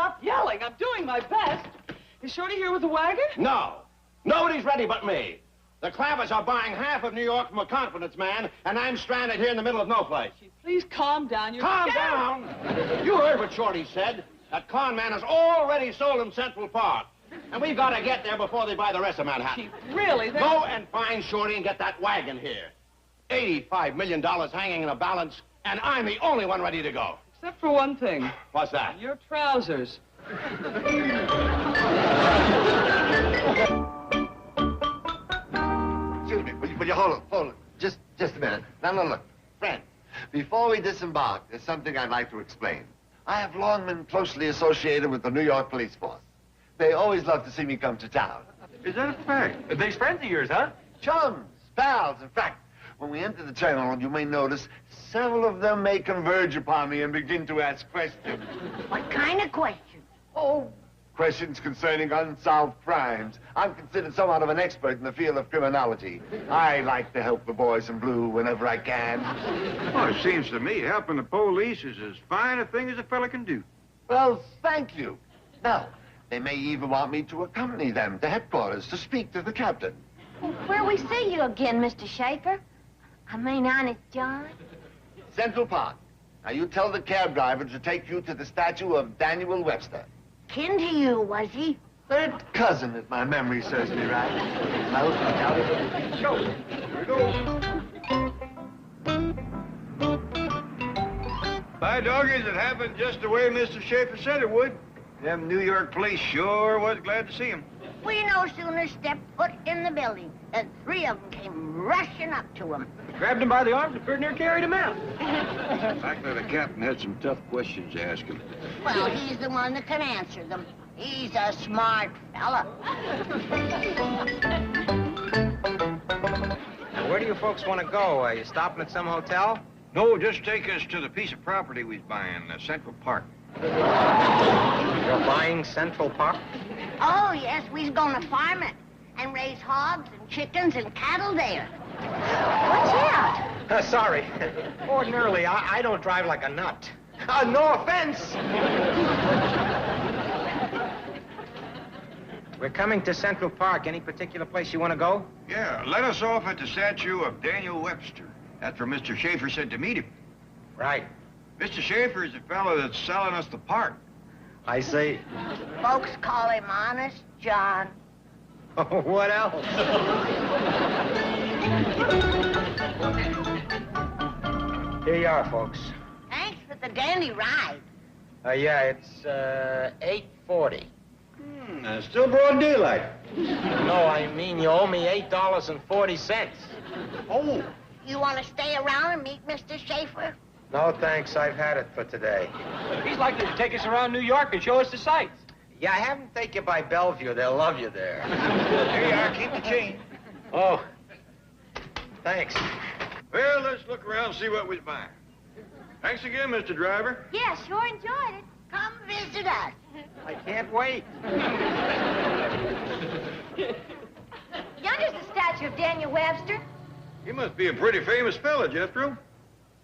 stop yelling. I'm doing my best. Is Shorty here with the wagon? No. Nobody's ready but me. The Clampetts are buying half of New York from a confidence man, and I'm stranded here in the middle of no place. Please calm down. You're Calm down? You heard what Shorty said. That con man has already sold him Central Park. And we've got to get there before they buy the rest of Manhattan. Chief, really? Go and find Shorty and get that wagon here. $85 million hanging in a balance, and I'm the only one ready to go. Except for one thing. What's that? Your trousers. Excuse me, will you hold it? Just a minute. Now, look. Friend, before we disembark, there's something I'd like to explain. I have long been closely associated with the New York police force. They always love to see me come to town. Is that a fact? These friends of yours, huh? Chums, pals. In fact, when we enter the terminal, you may notice several of them may converge upon me and begin to ask questions. What kind of questions? Oh, questions concerning unsolved crimes. I'm considered somewhat of an expert in the field of criminology. I like to help the boys in blue whenever I can. Well, it seems to me helping the police is as fine a thing as a fella can do. Well, thank you. Now, they may even want me to accompany them to headquarters to speak to the captain. Where we see you again, Mr. Schaefer? I mean, Honest John? Central Park. Now, you tell the cab driver to take you to the statue of Daniel Webster. Kin to you, was he? Third cousin, if my memory serves me right. Now, look out. Show. Here we go. By doggies, it happened just the way Mr. Schaefer said it would. Them New York police sure was glad to see him. We no sooner stepped foot in the building than three of them came rushing up to him. Grabbed him by the arms and pretty near carried him out. Likely the captain had some tough questions to ask him. Well, he's the one that can answer them. He's a smart fella. Now, where do you folks want to go? Are you stopping at some hotel? No, just take us to the piece of property we was buying, Central Park. You're buying Central Park? Oh, yes, we's gonna farm it and raise hogs and chickens and cattle there. What's that? Sorry. Ordinarily, I don't drive like a nut. No offense. We're coming to Central Park. Any particular place you want to go? Yeah, let us off at the statue of Daniel Webster. That's where Mr. Schaefer said to meet him. Right. Mr. Schaefer is the fellow that's selling us the park. I see. Folks call him Honest John. What else? Here you are, folks. Thanks for the dandy ride. Yeah, it's 8:40. Still broad daylight. No, I mean you owe me $8.40. Oh. You want to stay around and meet Mr. Schaefer? No, thanks. I've had it for today. He's likely to take us around New York and show us the sights. Yeah, have them take you by Bellevue. They'll love you there. Here you are. Keep the change. Oh, thanks. Well, let's look around and see what we're buying. Thanks again, Mr. Driver. Yeah, sure enjoyed it. Come visit us. I can't wait. Yonder's the statue of Daniel Webster. He must be a pretty famous fella, Jethro.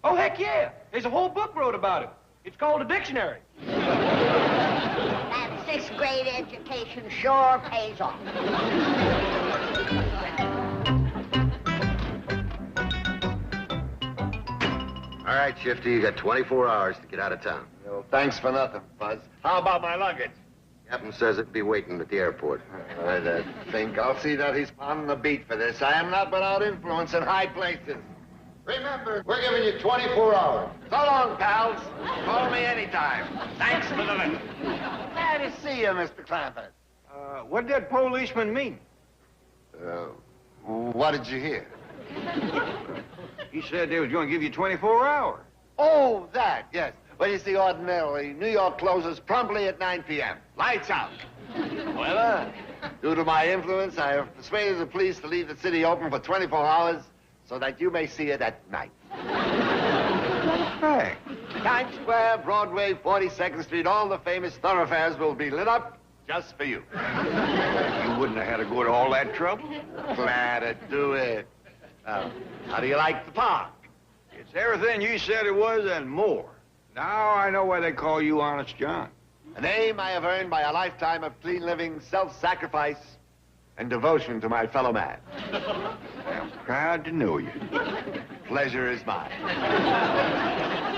Oh, heck yeah. There's a whole book wrote about him. It's called a dictionary. That sixth grade education sure pays off. All right, Shifty, you got 24 hours to get out of town. Well, thanks for nothing, Buzz. How about my luggage? Captain says it'll be waiting at the airport. I think I'll see that he's on the beat for this. I am not without influence in high places. Remember, we're giving you 24 hours. So long, pals. Call me anytime. Thanks for the visit. Glad to see you, Mr. Clampett. What did that policeman mean? What did you hear? He said they was going to give you 24 hours. Oh, that, yes. Well, you see, ordinarily, New York closes promptly at 9 p.m. Lights out. However, due to my influence, I have persuaded the police to leave the city open for 24 hours so that you may see it at night. Hey. Times Square, Broadway, 42nd Street, all the famous thoroughfares will be lit up just for you. You wouldn't have had to go to all that trouble. Glad to do it. How do you like the park? It's everything you said it was and more. Now I know why they call you Honest John. A name I have earned by a lifetime of clean living, self-sacrifice, and devotion to my fellow man. I'm proud to know you. Pleasure is mine.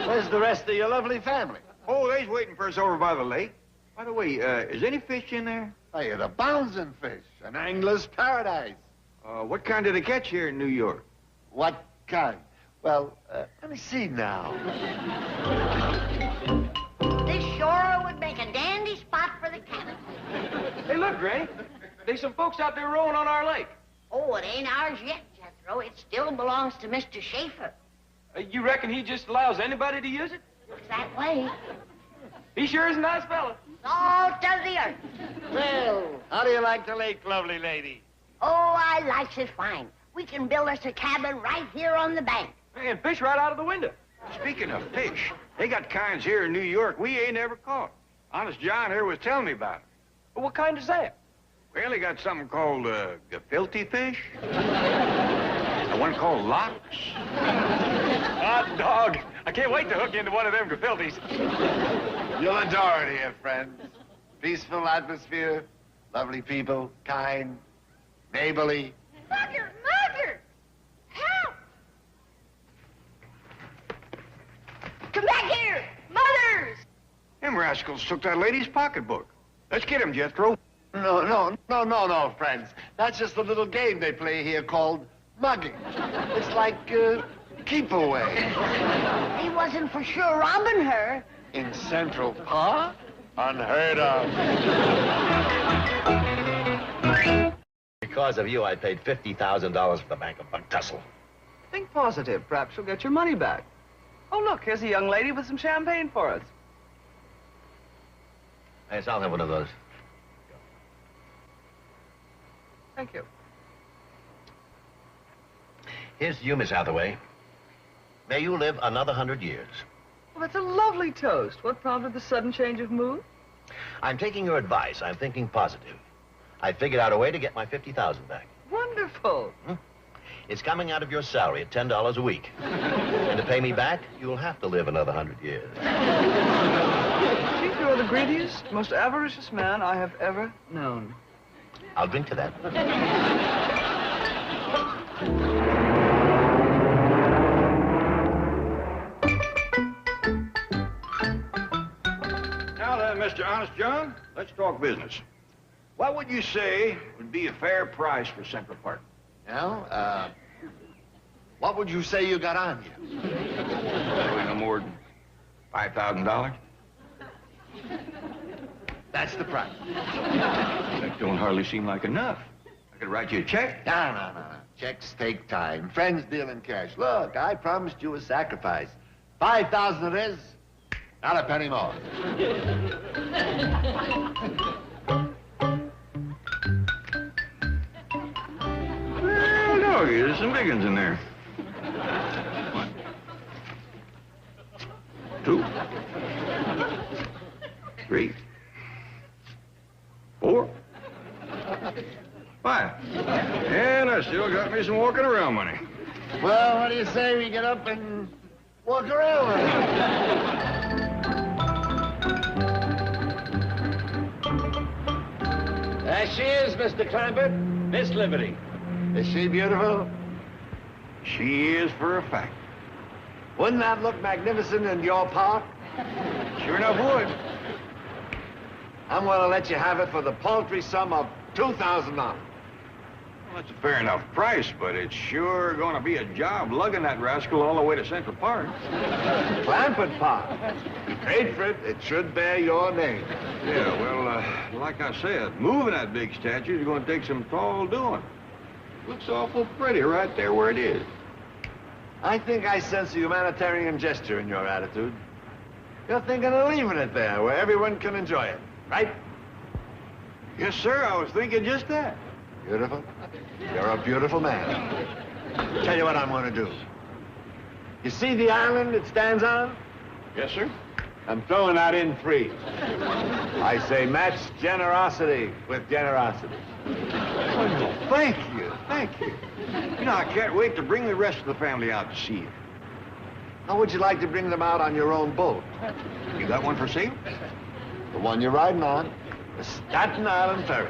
Where's the rest of your lovely family? Oh, they's waiting for us over by the lake. By the way, is any fish in there? Hey, it abounds in fish. An angler's paradise. What kind did they catch here in New York? What kind? Well, let me see now. This shore would make a dandy spot for the cabin. Hey, look, Granny. There's some folks out there rowing on our lake. Oh, it ain't ours yet, Jethro. It still belongs to Mr. Schaefer. You reckon he just allows anybody to use it? Looks that way. He sure is a nice fella. Salt of the earth. Well, how do you like the lake, lovely lady? Oh, I likes it fine. We can build us a cabin right here on the bank. And fish right out of the window. Speaking of fish, they got kinds here in New York we ain't ever caught. Honest John here was telling me about it. Well, what kind is that? Well, they got something called gefilte fish. The one called lox. Hot dog. I can't wait to hook into one of them gefilties. You'll adore it here, friends. Peaceful atmosphere, lovely people, kind, neighborly. Mother! Mother! Help! Come back here! Mothers! Them rascals took that lady's pocketbook. Let's get him, Jethro. No, friends. That's just a little game they play here called mugging. It's like, keep away. He wasn't for sure robbing her. In Central Park? Unheard of. Because of you, I paid $50,000 for the Bank of Buck Tussle. Think positive. Perhaps you'll get your money back. Oh, look, here's a young lady with some champagne for us. Yes, I'll have one of those. Thank you. Here's to you, Miss Hathaway. May you live another 100 years. Well, that's a lovely toast. What prompted the sudden change of mood? I'm taking your advice. I'm thinking positive. I figured out a way to get my $50,000 back. Wonderful. It's coming out of your salary at $10 a week. And to pay me back, you'll have to live another 100 years. I think you're the greediest, most avaricious man I have ever known. I'll drink to that. Now then, Mr. Honest John, let's talk business. What would you say would be a fair price for Central Park? Well, what would you say you got on you? Probably no more than $5,000. That's the price. That don't hardly seem like enough. I could write you a check. No. Checks take time. Friends deal in cash. Look, I promised you a sacrifice. 5,000 it is. Not a penny more. Well, no, there's some big ones in there. 1, 2, 3, 4, 5. And I still got me some walking around money. Well, what do you say we get up and walk around? There she is, Mr. Clampett. Miss Liberty. Is she beautiful? She is for a fact. Wouldn't that look magnificent in your park? Sure enough would. I'm going to let you have it for the paltry sum of $2,000. Well, that's a fair enough price, but it's sure going to be a job lugging that rascal all the way to Central Park. Clampett Park. Paid for it, it should bear your name. Yeah, well, like I said, moving that big statue is going to take some tall doing. Looks awful pretty right there where it is. I think I sense a humanitarian gesture in your attitude. You're thinking of leaving it there where everyone can enjoy it, right? Yes, sir, I was thinking just that. Beautiful. You're a beautiful man. Tell you what I'm going to do. You see the island it stands on? Yes, sir. I'm throwing that in free. I say match generosity with generosity. Oh, thank you, thank you. You know, I can't wait to bring the rest of the family out to see you. How would you like to bring them out on your own boat? You got one for sale? The one you're riding on. The Staten Island Ferry.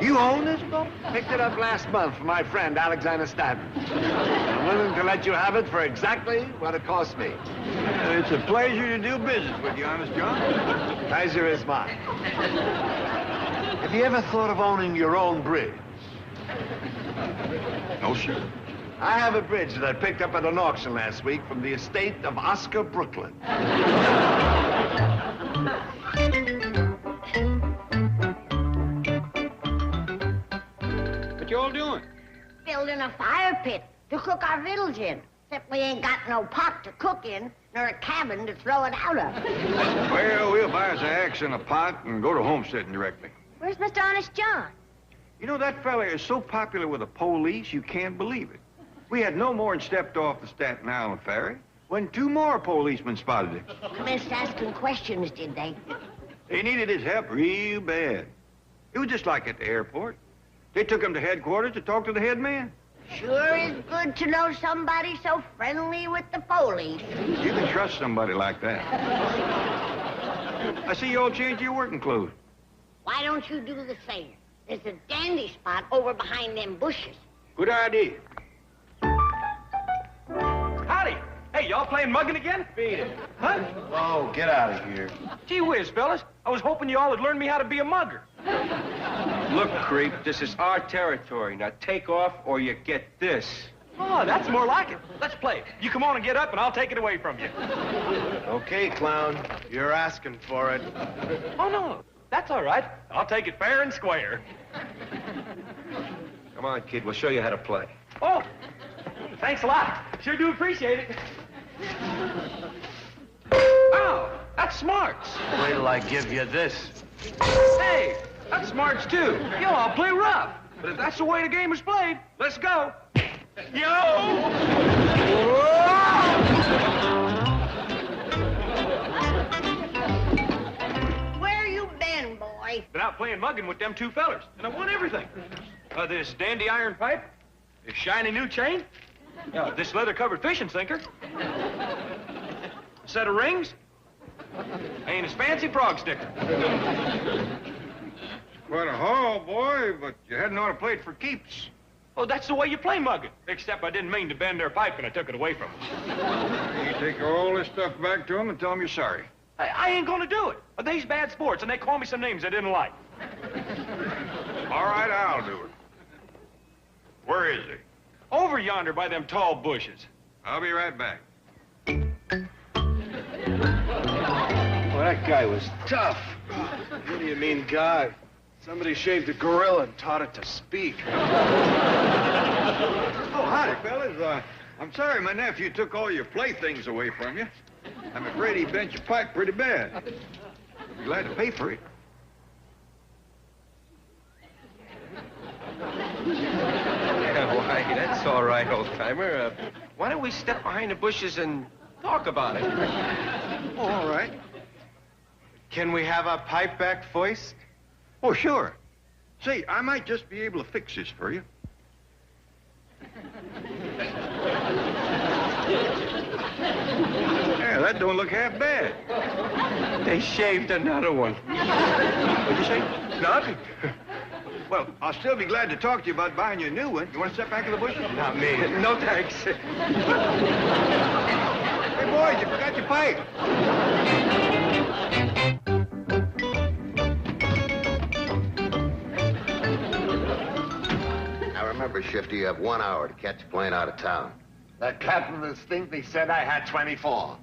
You own this boat? Picked it up last month from my friend, Alexander Staten. I'm willing to let you have it for exactly what it cost me. It's a pleasure to do business with you, Honest John. Pleasure is mine. Have you ever thought of owning your own bridge? No, sir. I have a bridge that I picked up at an auction last week from the estate of Oscar Brooklyn. What you all doing? Building a fire pit to cook our victuals in. Except we ain't got no pot to cook in, nor a cabin to throw it out of. Well, we'll buy us an axe and a pot and go to homesteading directly. Where's Mr. Honest John? You know, that fella is so popular with the police, you can't believe it. We had no more than stepped off the Staten Island ferry when 2 more policemen spotted him. They missed asking questions, did they? They needed his help real bad. It was just like at the airport. They took him to headquarters to talk to the head man. Sure is good to know somebody so friendly with the police. You can trust somebody like that. I see you all changed your working clothes. Why don't you do the same? There's a dandy spot over behind them bushes. Good idea. Howdy. Hey, y'all playing mugging again? Beat it. Huh? Oh, get out of here. Gee whiz, fellas. I was hoping you all would learn me how to be a mugger. Look, creep, this is our territory. Now take off or you get this. Oh, that's more like it. Let's play. You come on and get up and I'll take it away from you. Okay, clown. You're asking for it. Oh, no. That's all right. I'll take it fair and square. Come on, kid. We'll show you how to play. Oh, thanks a lot. Sure do appreciate it. Oh, that's smarts. Wait till I give you this. Hey, that's smarts too. Yo, I'll play rough. But if that's the way the game is played, let's go. Yo! Where you been, boy? Been out playing mugging with them 2 fellers, and I won everything. This dandy iron pipe, this shiny new chain, this leather-covered fishing sinker, a set of rings, and this fancy frog sticker. Quite a haul, boy, but you hadn't ought to play it for keeps. Oh, that's the way you play mugging. Except I didn't mean to bend their pipe and I took it away from them. You take all this stuff back to them and tell them you're sorry. I ain't gonna do it. They's bad sports, and they call me some names I didn't like. All right, I'll do it. Where is he? Over yonder by them tall bushes. I'll be right back. Well, that guy was tough. What do you mean, guy? Somebody shaved a gorilla and taught it to speak. Oh, howdy, fellas. I'm sorry my nephew took all your playthings away from you. I'm afraid he bent your pipe pretty bad. I'd be glad to pay for it. Yeah, why, that's all right, old-timer. Why don't we step behind the bushes and talk about it? Oh, all right. Can we have a pipe back first? Oh, sure. Say, I might just be able to fix this for you. Yeah, that don't look half bad. They shaved another one. What'd you say? Nothing. Well, I'll still be glad to talk to you about buying you a new one. You want to step back in the bushes? Not me. No, thanks. Hey, boys, you forgot your pipe. Now remember, Shifty, you have 1 hour to catch a plane out of town. That captain distinctly said I had 24.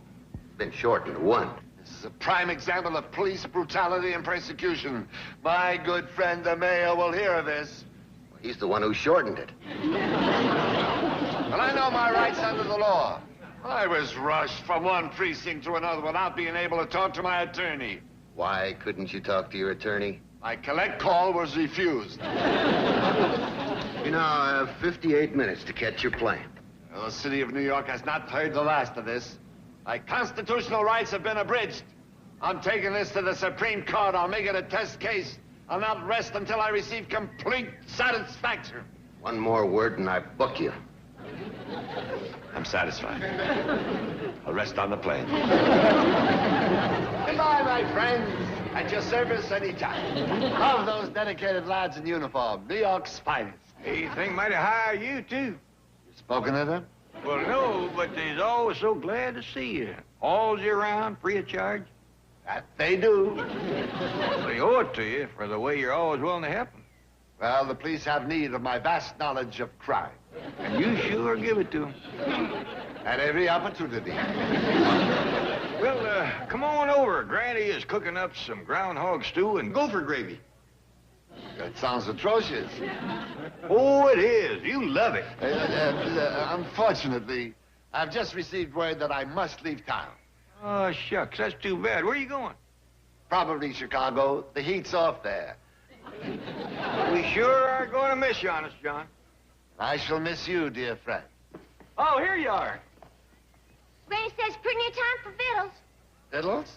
Been shortened to 1. This is a prime example of police brutality and persecution. My good friend, the mayor, will hear of this. Well, he's the one who shortened it. But I know my rights under the law. I was rushed from one precinct to another without being able to talk to my attorney. Why couldn't you talk to your attorney? My collect call was refused. You now have 58 minutes to catch your plane. Well, the city of New York has not heard the last of this. My constitutional rights have been abridged. I'm taking this to the Supreme Court. I'll make it a test case. I'll not rest until I receive complete satisfaction. One more word and I book you. I'm satisfied. I'll rest on the plane. Goodbye, my friends. At your service anytime. Love those dedicated lads in uniform. New York's finest. Hey, you think might hire you, too. You spoken to them? Well, no, but they's always so glad to see you. All year round, free of charge. That they do. They owe it to you for the way you're always willing to help them. Well, the police have need of my vast knowledge of crime. And you sure give it to them. At every opportunity. Well, come on over. Granny is cooking up some groundhog stew and gopher gravy. That sounds atrocious. Oh, it is. You love it. Unfortunately, I've just received word that I must leave town. Oh, shucks. That's too bad. Where are you going? Probably Chicago. The heat's off there. We sure are going to miss you, Honest John. I shall miss you, dear friend. Oh, here you are. Granny says pretty near time for victuals. Fiddles?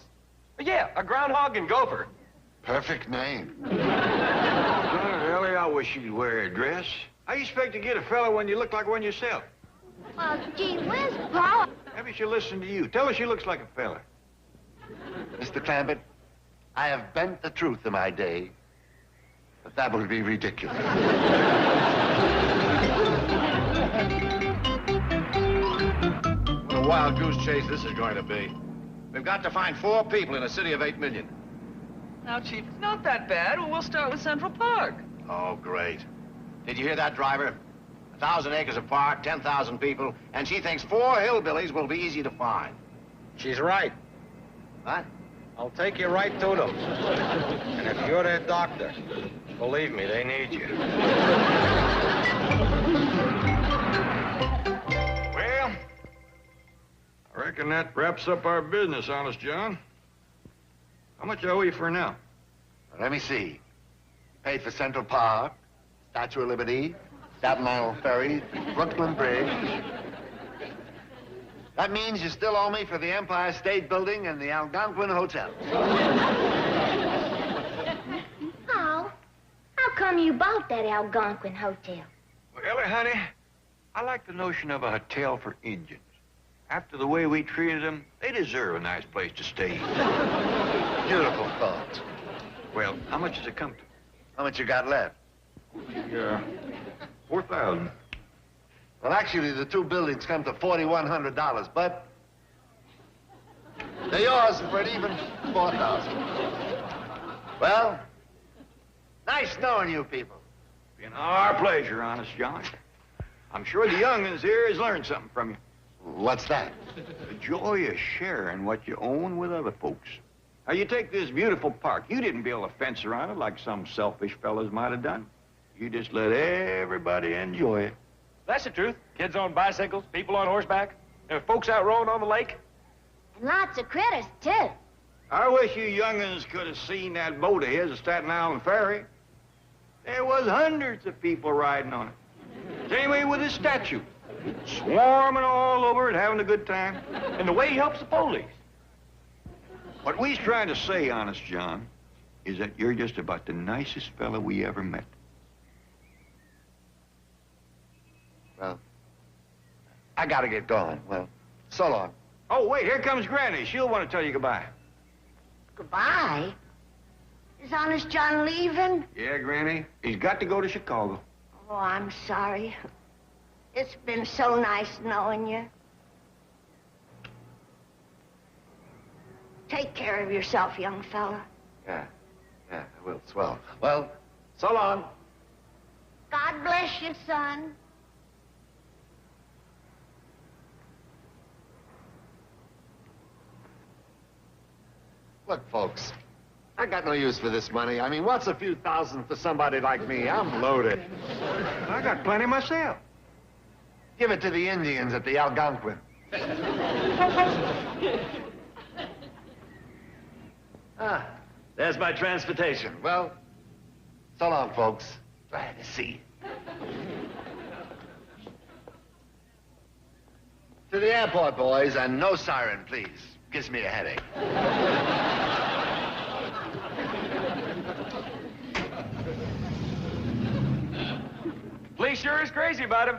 Yeah, a groundhog and gopher. Perfect name. Ellie, I wish you'd wear a dress. How you expect to get a fella when you look like one yourself? Well, gee whiz, Paul. Maybe she'll listen to you. Tell her she looks like a fella. Mr. Clampett, I have bent the truth in my day, but that would be ridiculous. What a wild goose chase this is going to be. We've got to find 4 people in a city of 8 million. Now, Chief, it's not that bad. We'll start with Central Park. Oh, great. Did you hear that, driver? 1,000 acres of park, 10,000 people, and she thinks 4 hillbillies will be easy to find. She's right. What? I'll take you right to them. And if you're their doctor, believe me, they need you. Well, I reckon that wraps up our business, Honest John. How much I owe you for now? Let me see. Paid for Central Park, Statue of Liberty, Staten Island Ferry, Brooklyn Bridge. That means you still owe me for the Empire State Building and the Algonquin Hotel. Oh, how come you bought that Algonquin Hotel? Well, Ellie, honey, I like the notion of a hotel for Indians. After the way we treated them, they deserve a nice place to stay. Beautiful thought. Well, how much does it come to? How much you got left? Yeah, 4,000. Well, actually, the 2 buildings come to $4,100, but they're yours for an even 4,000. Well, nice knowing you people. Been our pleasure, Honest John. I'm sure the young'uns here has learned something from you. What's that? The joy of sharing what you own with other folks. Now, you take this beautiful park. You didn't build a fence around it like some selfish fellas might have done. You just let everybody enjoy it. That's the truth. Kids on bicycles, people on horseback, and folks out rowing on the lake. And lots of critters, too. I wish you young'uns could have seen that boat of his at Staten Island Ferry. There was hundreds of people riding on it. Same way with his statue. Swarming all over it, having a good time. And the way he helps the police. What we's trying to say, Honest John, is that you're just about the nicest fella we ever met. Well, I gotta get going. Well, so long. Oh, wait, here comes Granny. She'll want to tell you goodbye. Goodbye? Is Honest John leaving? Yeah, Granny. He's got to go to Chicago. Oh, I'm sorry. It's been so nice knowing you. Take care of yourself, young fella. Yeah, I will. Swell. Well, so long. God bless you, son. Look, folks, I got no use for this money. I mean, what's a few thousand for somebody like me? I'm loaded. I got plenty myself. Give it to the Indians at the Algonquin. There's my transportation. Well, so long, folks. Glad to see you. To the airport, boys, and no siren, please. Gives me a headache. Police sure is crazy about him.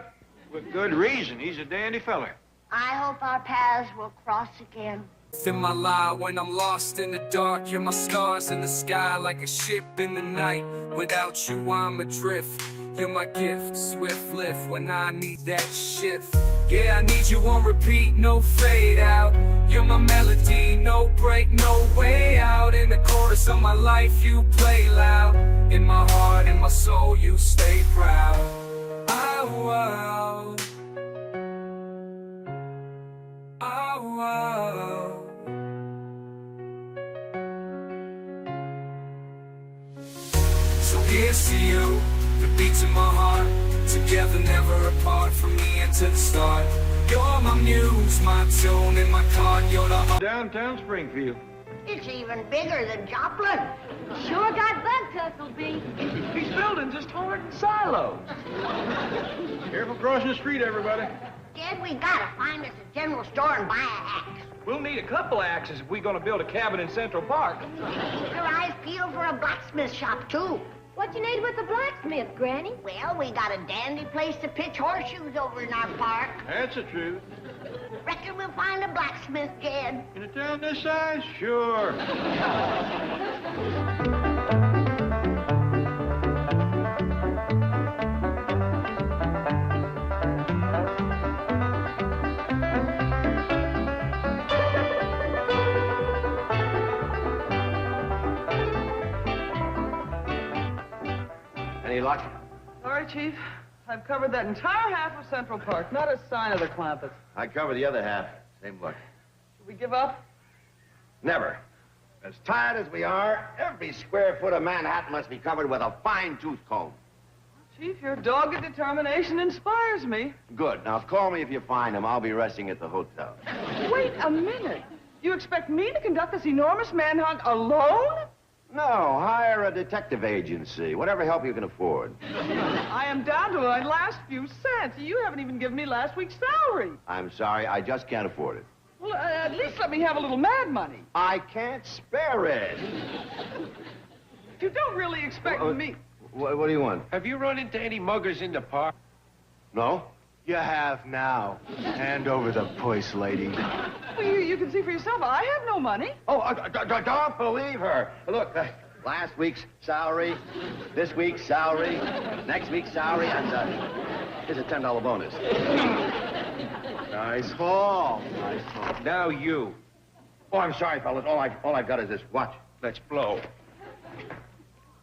With good reason. He's a dandy feller. I hope our paths will cross again. In my life when I'm lost in the dark, you're my stars in the sky like a ship in the night. Without you I'm adrift. You're my gift, swift lift when I need that shift. Yeah, I need you on repeat, no fade out. You're my melody, no break, no way out. In the chorus of my life you play loud. In my heart, in my soul you stay proud. Oh, wow. Oh, wow. So here's to you, the beats in my heart. Together, never apart from me and to the start. You're my muse, my tune and my card. You're the heart. Downtown Springfield. It's even bigger than Joplin. Sure got bug tussle, B. He's building just hardened silos. Careful crossing the street, everybody. Dad, we gotta find us a general store and buy an axe. We'll need a couple axes if we're gonna build a cabin in Central Park. Keep your eyes peeled for a blacksmith shop, too. What you need with the blacksmith, Granny? Well, we got a dandy place to pitch horseshoes over in our park. That's the truth. Reckon we'll find a blacksmith, Jed. In a town this size? Sure. Any luck? Sorry, Chief. I've covered that entire half of Central Park. Not a sign of the Clampetts. I cover the other half. Same luck. Should we give up? Never. As tired as we are, every square foot of Manhattan must be covered with a fine-tooth comb. Chief, your dogged determination inspires me. Good. Now, call me if you find him. I'll be resting at the hotel. Wait a minute. You expect me to conduct this enormous manhunt alone? No, hire a detective agency. Whatever help you can afford. I am down to my last few cents. You haven't even given me last week's salary. I'm sorry, I just can't afford it. Well, at least let me have a little mad money. I can't spare it. You don't really expect me... What do you want? Have you run into any muggers in the park? No? You have now. Hand over the purse, lady. Well, you can see for yourself. I have no money. Oh, don't believe her. Look, last week's salary, this week's salary, next week's salary, and here's a $10 bonus. Nice haul. Nice haul. Now you. Oh, I'm sorry, fellas. All I've got is this watch. Let's blow.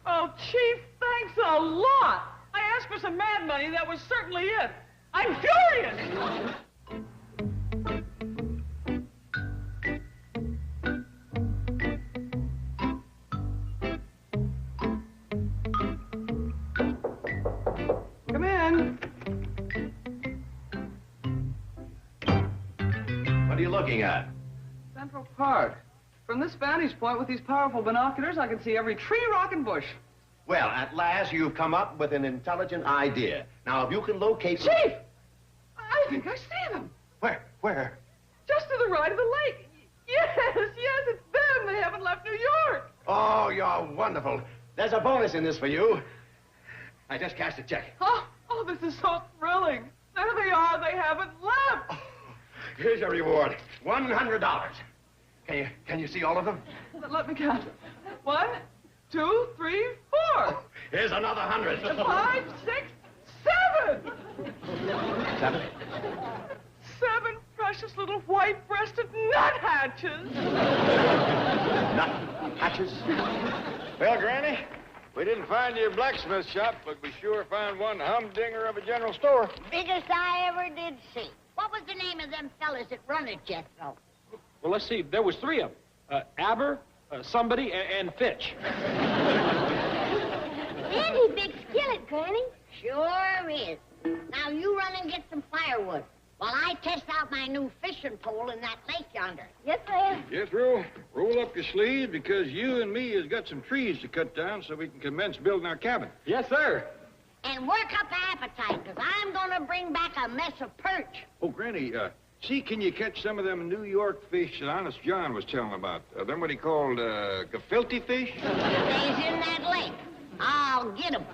Oh, Chief, thanks a lot. I asked for some mad money. That was certainly it. I'm furious. Come in. What are you looking at? Central Park. From this vantage point with these powerful binoculars, I can see every tree, rock, and bush. Well, at last you've come up with an intelligent idea. Now, if you can locate... Chief! I think I see them. Where? Just to the right of the lake. Yes, it's them. They haven't left New York. Oh, you're wonderful. There's a bonus in this for you. I just cashed a check. Oh, this is so thrilling. There they are. They haven't left. Oh, here's your reward. $100. Can you see all of them? Let me count. 1, 2, 3, 4. Here's another 100. 5, 6, 7. 7? 7 precious little white-breasted nuthatches. Nuthatches? Well, Granny, we didn't find your blacksmith shop, but we sure found one humdinger of a general store. Biggest I ever did see. What was the name of them fellas that run it, Jethro? Well, let's see. There was 3 of them. Aber, somebody, and Fitch. Handy big skillet, Granny. Sure is. Now you run and get some firewood while I test out my new fishing pole in that lake yonder. Yes, ma'am. Yes, roll up your sleeves because you and me has got some trees to cut down so we can commence building our cabin. Yes, sir. And work up the appetite, because I'm going to bring back a mess of perch. Oh, Granny, see, can you catch some of them New York fish that Honest John was telling about? Them what he called, gefilte fish? Stays in that lake. I'll get 'em.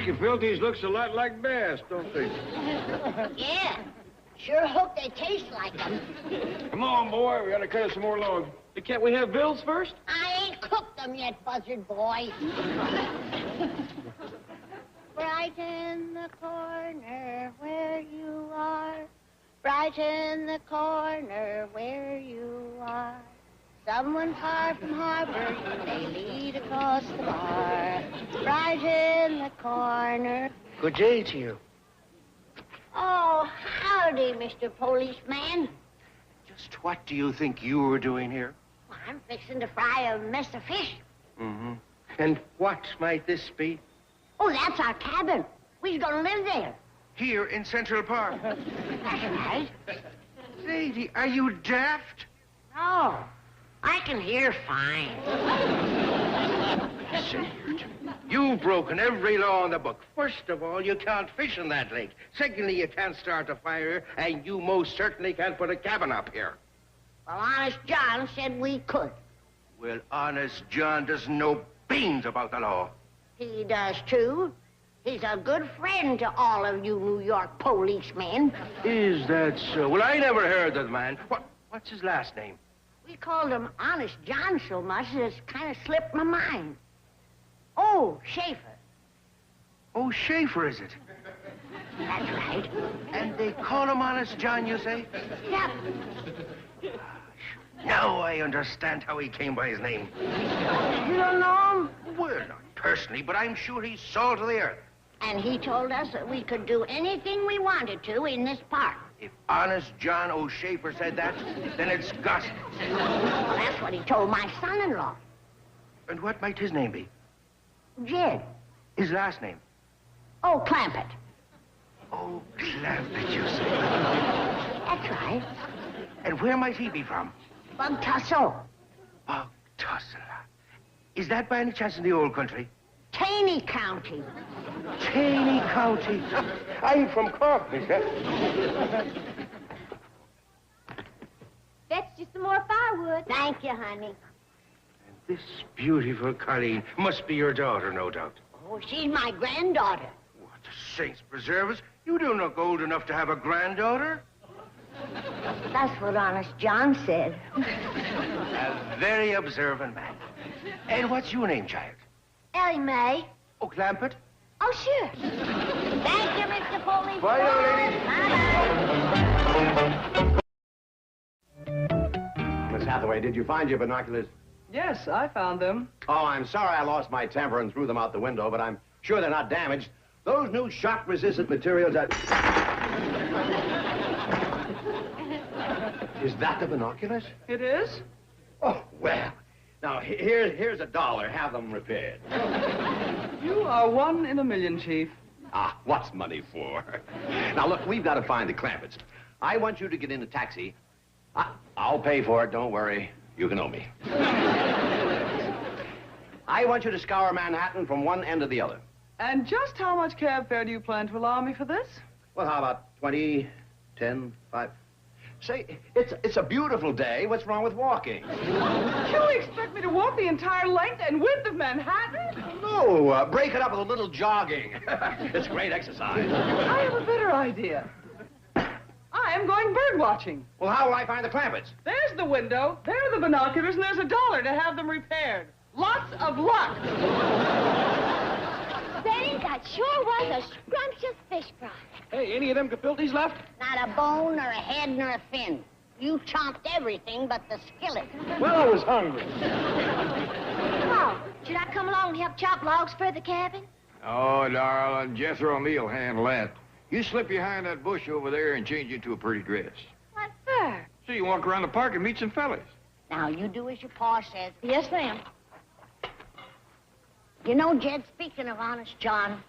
Capiltis looks a lot like bass, don't they? Yeah. Sure hope they taste like them. Come on, boy. We gotta cut us some more logs. Can't we have bills first? I ain't cooked them yet, buzzard boy. Right in the corner where you are. Right in the corner where you are. Someone far from harbor, you may lead across the bar. Right in the corner. Good day to you. Oh, howdy, Mr. Policeman. Just what do you think you were doing here? Well, I'm fixing to fry a mess of fish. Mm-hmm. And what might this be? Oh, that's our cabin. We're gonna live there. Here in Central Park. That's right. Lady, are you daft? No, I can hear fine. Listen here to me. You've broken every law in the book. First of all, you can't fish in that lake. Secondly, you can't start a fire, and you most certainly can't put a cabin up here. Well, Honest John said we could. Well, Honest John doesn't know beans about the law. He does, too. He's a good friend to all of you New York policemen. Is that so? Well, I never heard of the man. What's his last name? We called him Honest John so much that it's kind of slipped my mind. Oh, Schaefer. Oh, Schaefer, is it? That's right. And they call him Honest John, you say? Yep. Now I understand how he came by his name. You don't know him? Well, not personally, but I'm sure he's salt of the earth. And he told us that we could do anything we wanted to in this park. If Honest John O'Shafer said that, then it's gospel. Well, that's what he told my son-in-law. And what might his name be? Jed. His last name? Oh, Clampett. Oh, Clampett, you say? That's right. And where might he be from? Bug Tussle. Bug Tussle. Is that by any chance in the old country? Taney County. Taney County. I'm from Cork, mister. Fetched you some more firewood. Thank you, honey. This beautiful Colleen must be your daughter, no doubt. Oh, she's my granddaughter. What, the saints preserve us? You don't look old enough to have a granddaughter. That's what Honest John said. A very observant man. And what's your name, child? Ellie Mae. Oh, Clampett? Oh, sure. Thank you, Mr. Policeman. Bye, young lady. Miss Hathaway, did you find your binoculars? Yes, I found them. Oh, I'm sorry I lost my temper and threw them out the window, but I'm sure they're not damaged. Those new shock-resistant materials are... Is that the binoculars? It is? Oh, well. Now, here's $1. Have them repaired. You are one in a million, Chief. Ah, what's money for? Now, look, we've got to find the Clampetts. I want you to get in a taxi. I'll pay for it, don't worry. You can owe me. I want you to scour Manhattan from one end to the other. And just how much cab fare do you plan to allow me for this? Well, how about 20, 10, 5? Say, it's a beautiful day. What's wrong with walking? You expect me to walk the entire length and width of Manhattan? No, break it up with a little jogging. It's great exercise. I have a better idea. I am going bird watching. Well, how will I find the Clampetts? There's the window, there are the binoculars, and there's $1 to have them repaired. Lots of luck. Benny, that sure was a scrumptious fish fry. Hey, any of them Capiltis left? Not a bone or a head nor a fin. You chomped everything but the skillet. Well, I was hungry. Oh, should I come along and help chop logs for the cabin? Oh, darling, Jethro and me'll handle that. You slip behind that bush over there and change into a pretty dress. What for? So you walk around the park and meet some fellas. Now, you do as your pa says. Yes, ma'am. You know, Jed, speaking of Honest John,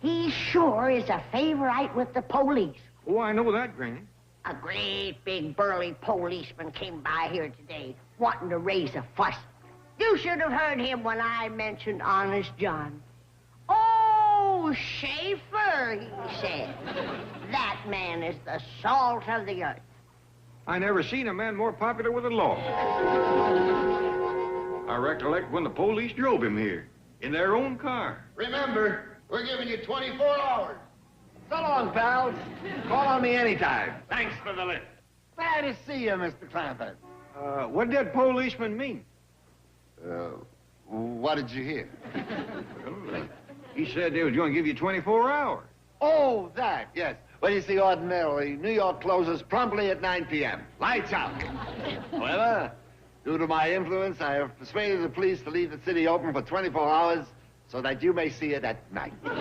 he sure is a favorite with the police. Oh, I know that, Granny. A great big burly policeman came by here today, wanting to raise a fuss. You should have heard him when I mentioned Honest John. Oh, Schaefer, he said. That man is the salt of the earth. I never seen a man more popular with the law. I recollect when the police drove him here in their own car. Remember, We're giving you 24 hours. So long, pals. Call on me anytime. Thanks for the lift. Glad to see you, Mr. Clampett. What did that policeman mean? What did you hear? He said they was going to give you 24 hours. Oh, that, yes. Well, you see, ordinarily, New York closes promptly at 9 p.m. Lights out. However, due to my influence, I have persuaded the police to leave the city open for 24 hours so that you may see it at night. What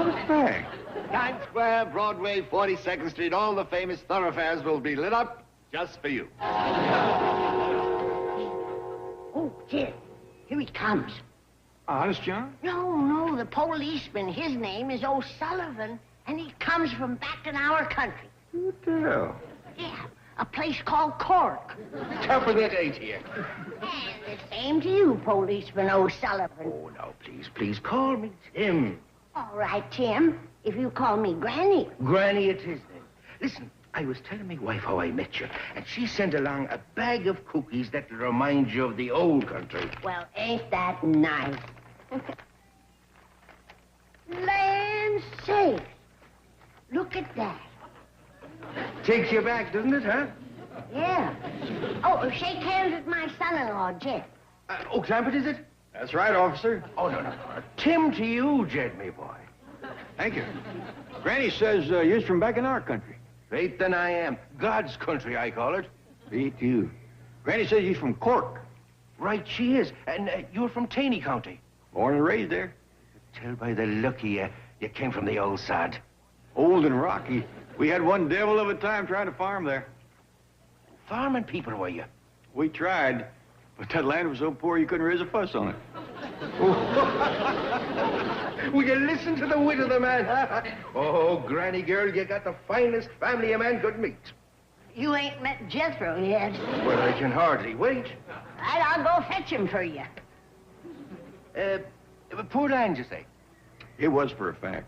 a fact. Times Square, Broadway, 42nd Street, all the famous thoroughfares will be lit up just for you. Oh, Jim, here he comes. Honest, John? No, the policeman. His name is O'Sullivan, and he comes from back in our country. What the hell? Yeah, a place called Cork. Tough with it, ain't you? And the same to you, Policeman O'Sullivan. Oh, no, please, call me Tim. All right, Tim, if you call me Granny. Granny it is, then. Listen, I was telling my wife how I met you, and she sent along a bag of cookies that'll remind you of the old country. Well, ain't that nice? Land sakes. Look at that. Takes you back, doesn't it, huh? Yeah. Oh, shake hands with my son-in-law, Jeff. Clampett, is it? That's right, officer. Oh, no. Tim to you, Jed, me boy. Thank you. Granny says you're from back in our country. Straight than I am. God's country, I call it. Me too. Granny says you're from Cork. Right, she is. And you're from Taney County. Born and raised there. Tell by the look of you, you came from the old sod. Old and rocky. We had one devil of a time trying to farm there. Farming people, were you? We tried, but that land was so poor you couldn't raise a fuss on it. Will you listen to the wit of the man? Oh, Granny girl, you got the finest family a man could meet. You ain't met Jethro yet. Well, I can hardly wait. Right, I'll go fetch him for you. Poor land, you say? It was for a fact.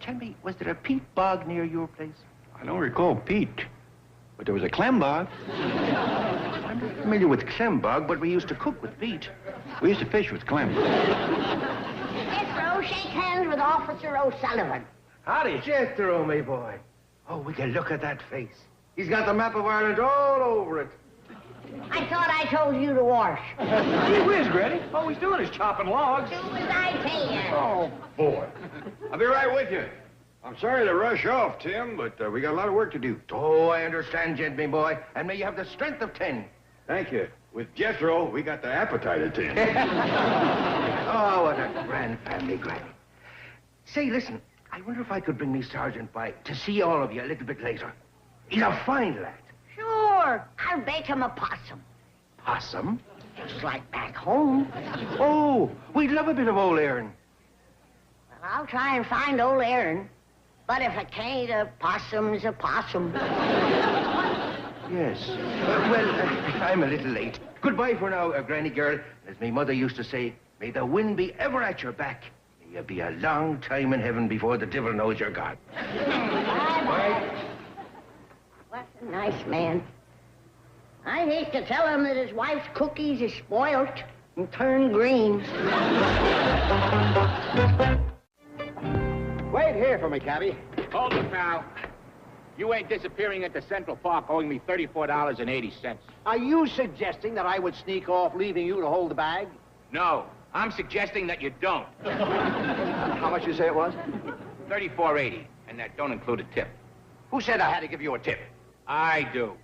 Tell me, was there a peat bog near your place? I don't recall peat, but there was a clam bog. I'm not familiar with clam bog, but we used to cook with peat. We used to fish with clam. Jethro, shake hands with Officer O'Sullivan. Howdy, Jethro, me boy. Oh, we can look at that face. He's got the map of Ireland all over it. I thought I told you to wash. Gee whiz, Granny. All he's doing is chopping logs. Do as I tell you. Oh, boy. I'll be right with you. I'm sorry to rush off, Tim, but we got a lot of work to do. Oh, I understand, Jed, me boy. And may you have the strength of 10. Thank you. With Jethro, we got the appetite of 10. Oh, what a grand family, Granny. Say, listen, I wonder if I could bring me Sergeant by to see all of you a little bit later. He's a fine lad. Sure. I'll bake him a possum. Possum? Just like back home. Oh, we'd love a bit of old Aaron. Well, I'll try and find old Aaron. But if I can't, a possum's a possum. Yes. I'm a little late. Goodbye for now, Granny girl. As my mother used to say, may the wind be ever at your back. May you be a long time in heaven before the devil knows you're gone. Bye-bye. What a nice man. I hate to tell him that his wife's cookies is spoilt and turned green. Wait here for me, cabby. Hold it now. You ain't disappearing into Central Park owing me $34.80. Are you suggesting that I would sneak off, leaving you to hold the bag? No, I'm suggesting that you don't. How much you say it was? $34.80, and that don't include a tip. Who said I had to give you a tip? I do.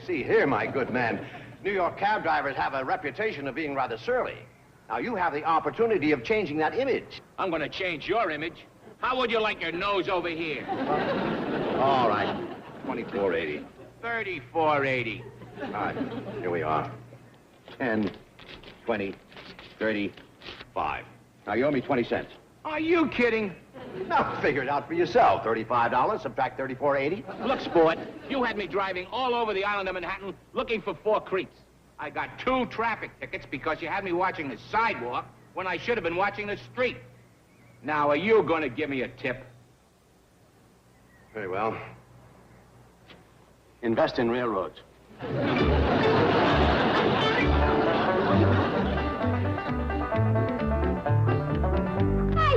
See here, my good man. New York cab drivers have a reputation of being rather surly. Now, you have the opportunity of changing that image. I'm going to change your image. How would you like your nose over here? All right. $24.80. $34.80. All right. Here we are. 10, 20, 30, 5. Now, you owe me 20 cents. Are you kidding? Now, figure it out for yourself. $35, subtract $34.80. Look, sport, you had me driving all over the island of Manhattan looking for 4 creeps. I got 2 traffic tickets because you had me watching the sidewalk when I should have been watching the street. Now, are you going to give me a tip? Very well. Invest in railroads. Hey,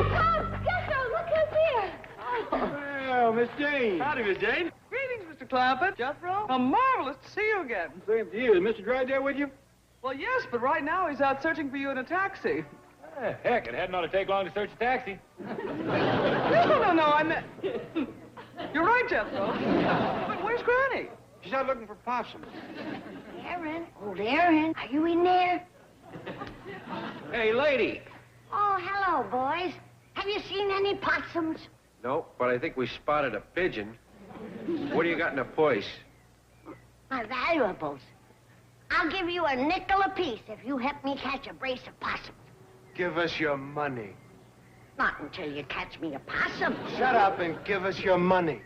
folks, Hello, Miss Jane. Howdy, Miss Jane. Greetings, Mr. Clampett. Jethro. How marvelous to see you again. Same to you. Is Mr. Drysdale with you? Well, yes, but right now he's out searching for you in a taxi. Heck, it hadn't ought to take long to search a taxi. No, I meant... You're right, Jethro. But where's Granny? She's out looking for possums. Aaron, old Aaron, are you in there? Hey, lady. Oh, hello, boys. Have you seen any possums? No, but I think we spotted a pigeon. What do you got in the purse? My valuables. I'll give you a nickel apiece if you help me catch a brace of possums. Give us your money. Not until you catch me a possum. Shut up and give us your money.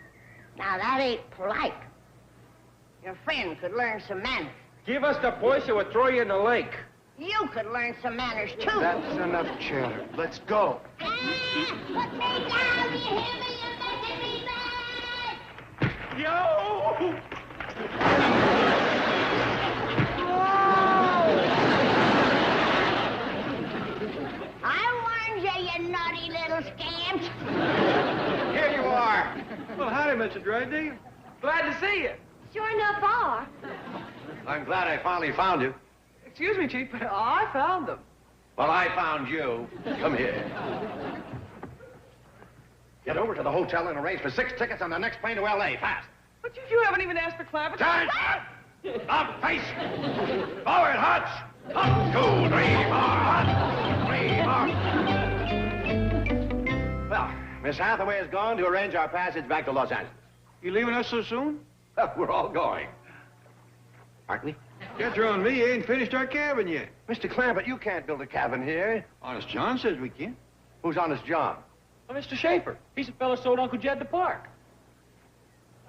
Now, that ain't polite. Your friend could learn some manners. Give us the purse or we'll throw you in the lake. You could learn some manners, too. That's enough chatter. Let's go. Put me down, you hear me? You're making me mad! Yo! I warned you, you naughty little scamps. Here you are. Well, howdy, Mr. Drysdale. Glad to see you. Sure enough are. I'm glad I finally found you. Excuse me, Chief, but I found them. Well, I found you. Come here. Get over to the hotel and arrange for 6 tickets on the next plane to L.A. Fast. But you haven't even asked for Clampett. Time! Up, face! Forward, Hutch! Up, 2, 3, 4, Hutch! 3, 4. Well, Miss Hathaway has gone to arrange our passage back to Los Angeles. You leaving us so soon? We're all going. Aren't we? Jethro and me ain't finished our cabin yet. Mr. Clampett, you can't build a cabin here. Honest John says we can. Who's Honest John? Oh, Mr. Schaefer. He's the fellow sold Uncle Jed the park.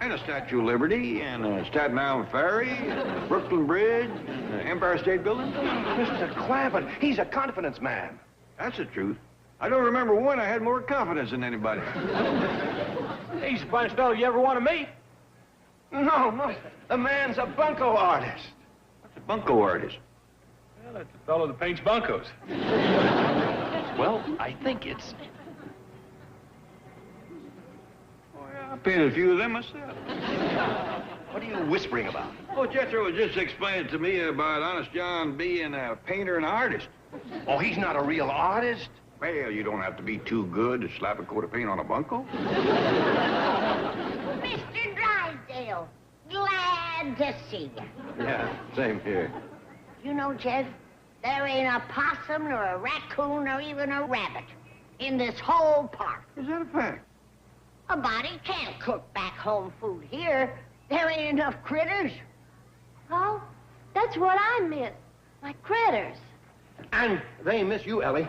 And a Statue of Liberty, and a Staten Island Ferry, and a Brooklyn Bridge, and the Empire State Building. Mr. Clampett, he's a confidence man. That's the truth. I don't remember when I had more confidence than anybody. He's the finest fellow you ever want to meet. No. The man's a bunco artist. What's a bunco artist? Well, that's the fellow that paints bunkos. Well, I think it's... Oh, yeah, I painted a few of them myself. What are you whispering about? Oh, Jethro was just explaining to me about Honest John being a painter and artist. Oh, he's not a real artist? Well, you don't have to be too good to slap a coat of paint on a bunco. Mr. Drysdale, glad to see you. Yeah, same here. You know, Jed, there ain't a possum nor a raccoon or even a rabbit in this whole park. Is that a fact? A body can't cook back home food here. There ain't enough critters. Oh, that's what I miss. My critters. And they miss you, Ellie.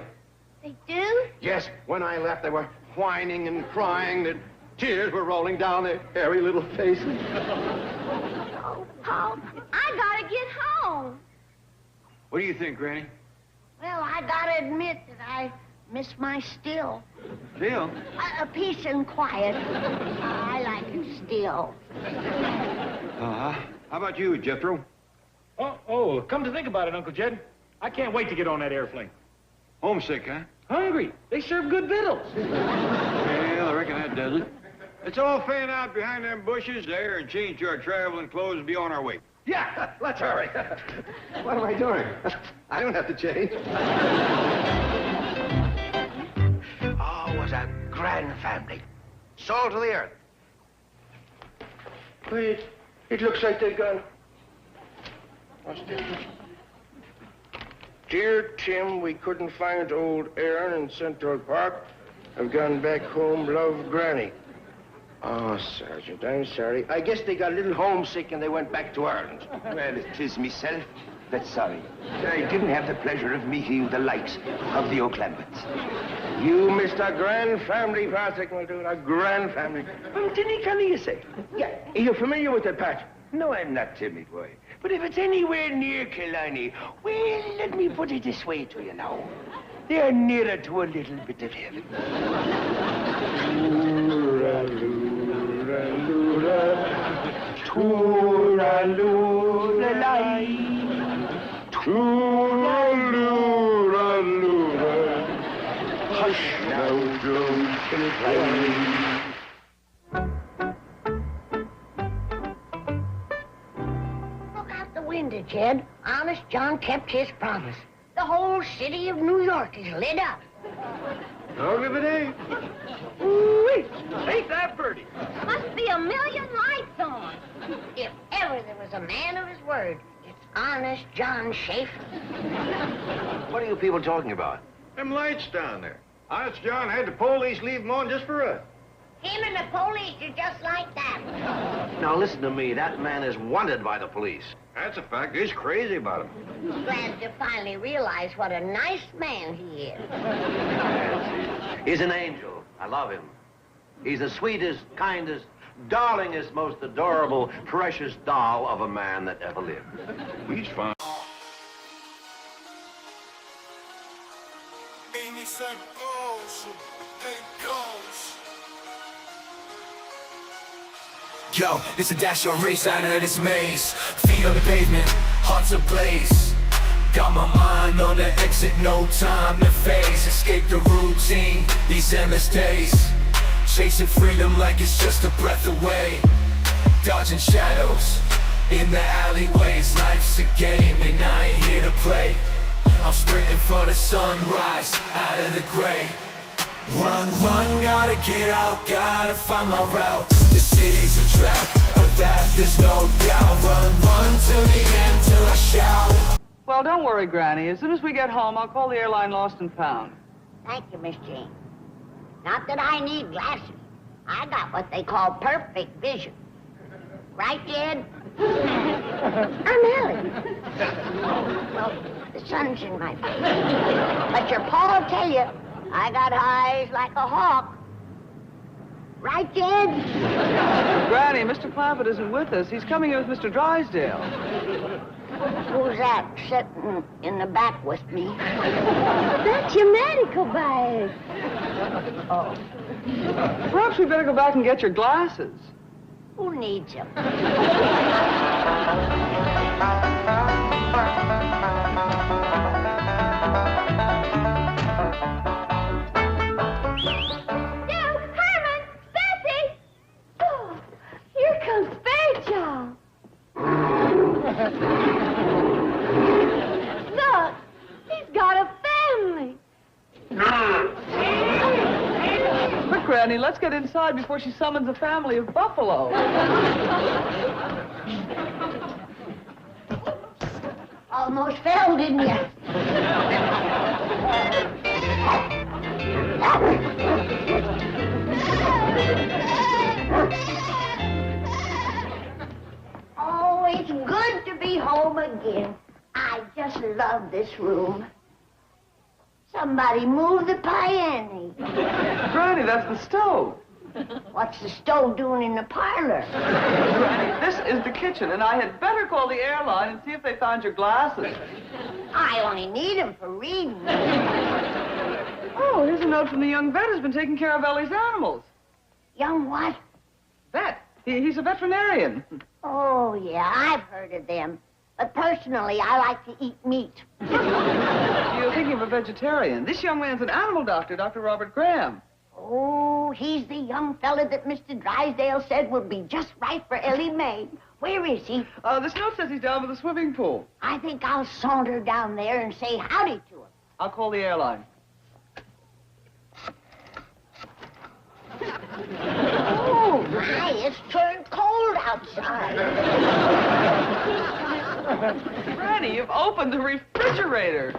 They do? Yes, when I left, they were whining and crying. Their tears were rolling down their hairy little faces. Oh, Paul, I gotta get home. What do you think, Granny? Well, I gotta admit that I miss my still. Still? A peace and quiet. I like it still. Uh-huh. How about you, Jethro? Oh, come to think about it, Uncle Jed. I can't wait to get on that airplane. Homesick, huh? Hungry. They serve good victuals. Well, I reckon that does it. Let's all fan out behind them bushes there and change to our traveling clothes and be on our way. Yeah, let's hurry. What am I doing? I don't have to change. Oh, it was a grand family. Salt to the earth. Wait, it looks like they've gone. What's this? Dear Tim, we couldn't find old Aaron in Central Park. I've gone back home, love Granny. Oh, Sergeant, I'm sorry. I guess they got a little homesick and they went back to Ireland. Well, it is myself that's sorry. I didn't have the pleasure of meeting the likes of the Clampetts. You missed a grand family, Patrick, my dude, a grand family. Didn't you say? Yeah, you're familiar with it, Pat? No, I'm not, Timmy boy. But if it's anywhere near Killarney, well, let me put it this way to you now. They're nearer to a little bit of heaven. Hush now, don't play. Jed. Honest John kept his promise. The whole city of New York is lit up. Don't give it a. Ooh-wee. Ain't that pretty? Must be a million lights on. If ever there was a man of his word, it's Honest John Schaefer. What are you people talking about? Them lights down there. Honest John had the police leave them on just for us. Him and the police are just like that. Now listen to me. That man is wanted by the police. That's a fact. He's crazy about him. Glad to finally realize what a nice man he is. He's an angel. I love him. He's the sweetest, kindest, darlingest, most adorable, precious doll of a man that ever lived. He's fine. Yo, it's a dash or race out of this maze. Feet on the pavement, hearts ablaze. Got my mind on the exit, no time to phase. Escape the routine, these endless days. Chasing freedom like it's just a breath away. Dodging shadows in the alleyways. Life's a game and I ain't here to play. I'm sprinting for the sunrise, out of the gray. Run, run, gotta get out, gotta find my route. The city's a trap, but that there's no doubt. Run, run till the end, till I shout. Well, don't worry, Granny. As soon as we get home, I'll call the airline lost and found. Thank you, Miss Jane. Not that I need glasses. I got what they call perfect vision. Right, Jed? I'm Ellie. Well, the sun's in my face. But your Paul will tell you, I got eyes like a hawk. Right, Jed? Granny, Mr. Clampett isn't with us. He's coming here with Mr. Drysdale. Who's that sitting in the back with me? That's your medical bag. Oh. Perhaps we better go back and get your glasses. Who needs them? Look, he's got a family. Quick, Granny, let's get inside before she summons a family of buffalo. Almost fell, didn't you? Oh, it's good to be home again. I just love this room. Somebody move the piano. Granny, that's the stove. What's the stove doing in the parlor? Granny, this is the kitchen, and I had better call the airline and see if they found your glasses. I only need them for reading. Oh, here's a note from the young vet who's been taking care of Ellie's animals. Young what? Vet. He's a veterinarian. Oh, yeah, I've heard of them. But personally, I like to eat meat. You're thinking of a vegetarian. This young man's an animal doctor, Dr. Robert Graham. Oh, he's the young fella that Mr. Drysdale said would be just right for Ellie Mae. Where is he? This note says he's down by the swimming pool. I think I'll saunter down there and say howdy to him. I'll call the airline. Oh, my, it's turned cold outside. Granny, you've opened the refrigerator.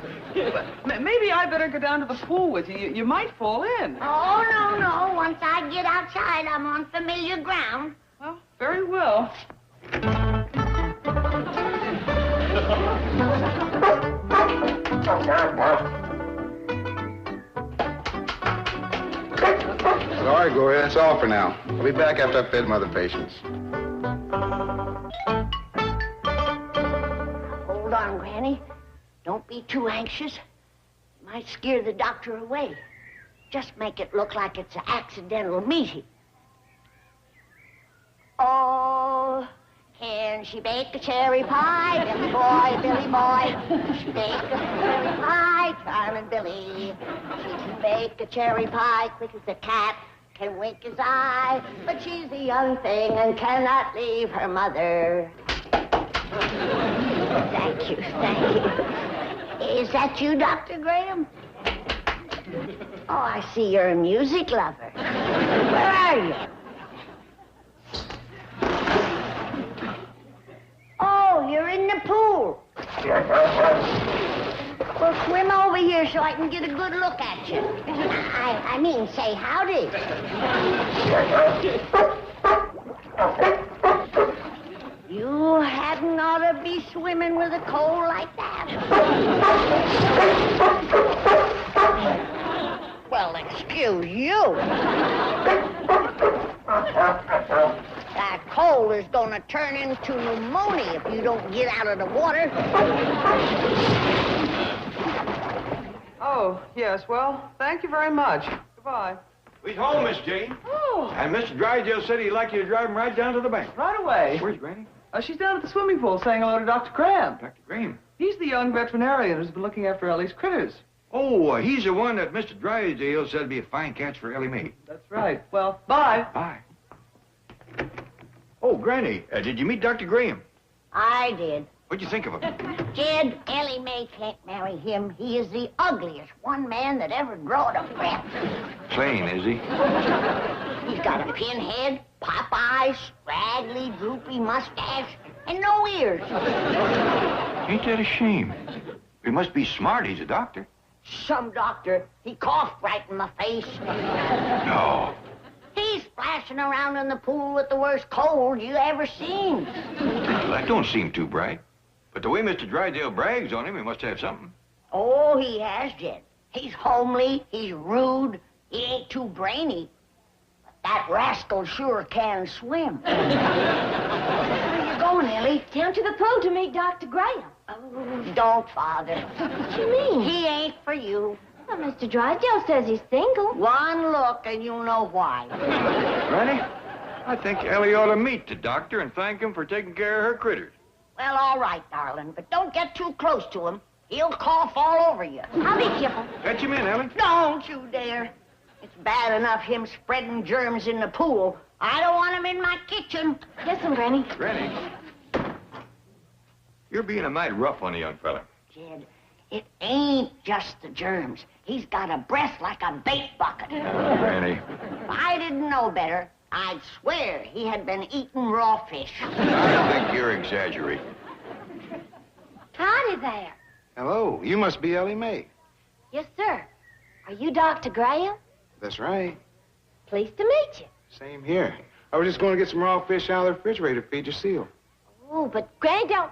Maybe I better go down to the pool with you. You might fall in. Oh, no. Once I get outside, I'm on familiar ground. Well, very well. All right, Gloria, that's all for now. I'll be back after I've fed my other patients. Hold on, Granny. Don't be too anxious. It might scare the doctor away. Just make it look like it's an accidental meeting. Oh, can she bake a cherry pie? Billy boy, Billy boy. Can she bake a cherry pie? Charming Billy. She can bake a cherry pie quick as a cat. Can wink his eye. But she's a young thing and cannot leave her mother. Thank you, thank you. Is that you, Dr. Graham? Oh, I see you're a music lover. Where are you? Oh, you're in the pool. Well, swim over here so I can get a good look at you. I mean, say howdy. You hadn't ought to be swimming with a cold like that. Well, excuse you. That cold is going to turn into pneumonia if you don't get out of the water. Oh, yes, well, thank you very much. Goodbye. He's home, Miss Jane. Oh. And Mr. Drysdale said he'd like you to drive him right down to the bank. Right away. Where's Granny? She's down at the swimming pool saying hello to Dr. Graham. Dr. Graham? He's the young veterinarian who's been looking after Ellie's critters. Oh, he's the one that Mr. Drysdale said would be a fine catch for Ellie Mae. That's right. Well, bye. Bye. Oh, Granny, did you meet Dr. Graham? I did. What'd you think of him? Jed, Ellie Mae can't marry him. He is the ugliest one man that ever growed a breath. Plain, is he? He's got a pinhead, pop eyes, straggly, droopy mustache, and no ears. Ain't that a shame? He must be smart. He's a doctor. Some doctor. He coughed right in my face. No. He's splashing around in the pool with the worst cold you ever seen. Well, that don't seem too bright. But the way Mr. Drysdale brags on him, he must have something. Oh, he has, Jed. He's homely, he's rude, he ain't too brainy. But that rascal sure can swim. Where are you going, Ellie? Down to the pool to meet Dr. Graham. Oh, don't bother. What you mean? He ain't for you. Well, Mr. Drysdale says he's single. One look and you'll know why. Granny, I think Ellie ought to meet the doctor and thank him for taking care of her critters. Well, all right, darling, but don't get too close to him. He'll cough all over you. I'll be careful. Fetch him in, Ellie. Don't you dare. It's bad enough him spreading germs in the pool. I don't want him in my kitchen. Yes, Granny. Granny, you're being a mite rough on the young fella. Jed, it ain't just the germs. He's got a breath like a bait bucket. Granny. If I didn't know better, I'd swear he had been eating raw fish. I think you're exaggerating. Howdy there. Hello, you must be Ellie Mae. Yes, sir. Are you Dr. Graham? That's right. Pleased to meet you. Same here. I was just going to get some raw fish out of the refrigerator to feed your seal. Oh, but Granny don't...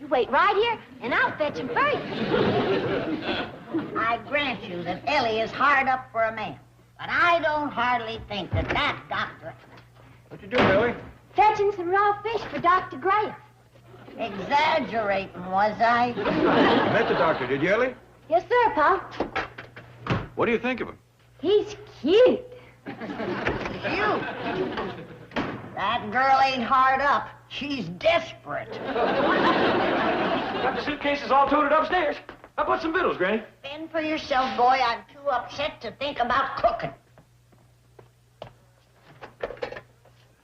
You wait right here, and I'll fetch him for you. I grant you that Ellie is hard up for a man. But I don't hardly think that doctor... What you doing, Ellie? Fetching some raw fish for Dr. Graham. Exaggerating, was I? You met the doctor, did you, Ellie? Yes, sir, Pa. What do you think of him? He's cute. Cute? That girl ain't hard up. She's desperate. Got the suitcases all toted upstairs. How about some victuals, Granny? Fend for yourself, boy. I'm too upset to think about cooking.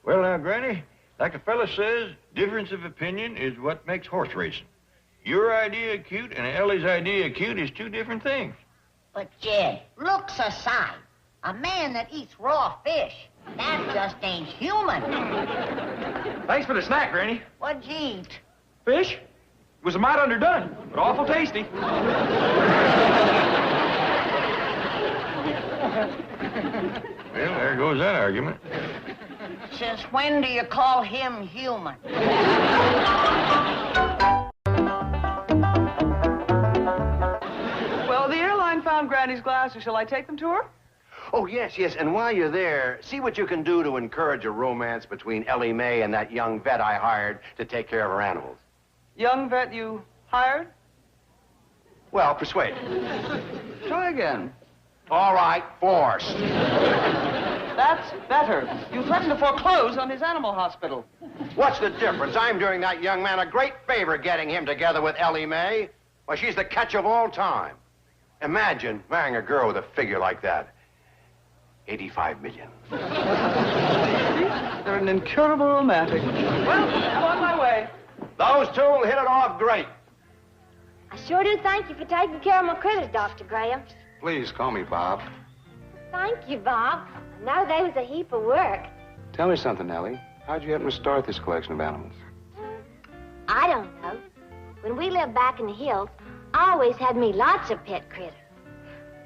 Well, now, Granny, like a fella says, difference of opinion is what makes horse racing. Your idea of cute and Ellie's idea of cute is two different things. But, Jed, looks aside, a man that eats raw fish, that just ain't human. Thanks for the snack, Granny. What'd you eat? Fish? It was a mite underdone, but awful tasty. Well, there goes that argument. Since when do you call him human? Well, the airline found Granny's glasses. Shall I take them to her? Oh, yes, yes. And while you're there, see what you can do to encourage a romance between Ellie Mae and that young vet I hired to take care of her animals. Young vet you hired? Well, persuade. Try again. All right, force. That's better. You threatened to foreclose on his animal hospital. What's the difference? I'm doing that young man a great favor getting him together with Ellie Mae. Why, she's the catch of all time. Imagine marrying a girl with a figure like that. 85 million. They're an incurable romantic. Well, I'm on my way. The Those two will hit it off great. I sure do thank you for taking care of my critters, Dr. Graham. Please call me Bob. Thank you, Bob. I know they was a heap of work. Tell me something, Ellie. How'd you happen to start this collection of animals? I don't know. When we lived back in the hills, I always had me lots of pet critters.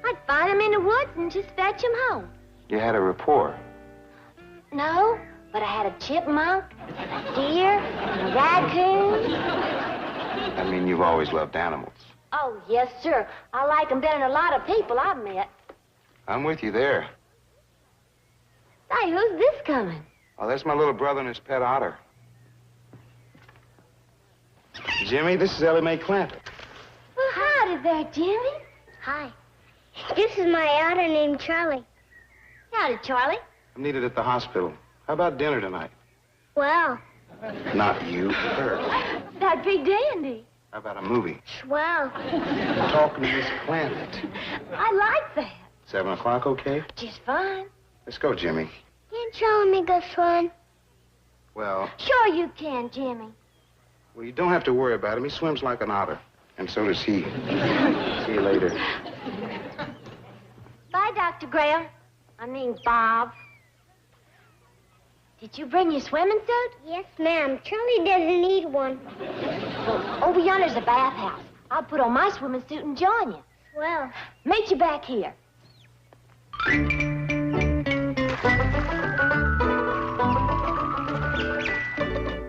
I'd find them in the woods and just fetch them home. You had a rapport. No, but I had a chipmunk, a deer, a raccoon. I mean, you've always loved animals. Oh, yes, sir. I like them better than a lot of people I've met. I'm with you there. Say, who's this coming? Oh, that's my little brother and his pet otter. Jimmy, this is Ellie Mae Clampett. Well, howdy there, Jimmy. Hi. This is my otter named Charlie. Howdy, Charlie. I'm needed at the hospital. How about dinner tonight? Well, Not you, her. That'd be dandy. How about a movie? swell. I'm talking to Miss Clampett. I like that. 7 o'clock, okay? Just fine. Let's go, Jimmy. Can't Charlie make us fun? Well, Sure you can, Jimmy. you don't have to worry about him. He swims like an otter. And so does he. See you later. Bye, Dr. Graham. I mean, Bob. Did you bring your swimming suit? Yes, ma'am. Charlie doesn't need one. Well, over yonder's the bathhouse. I'll put on my swimming suit and join you. Swell. Meet you back here.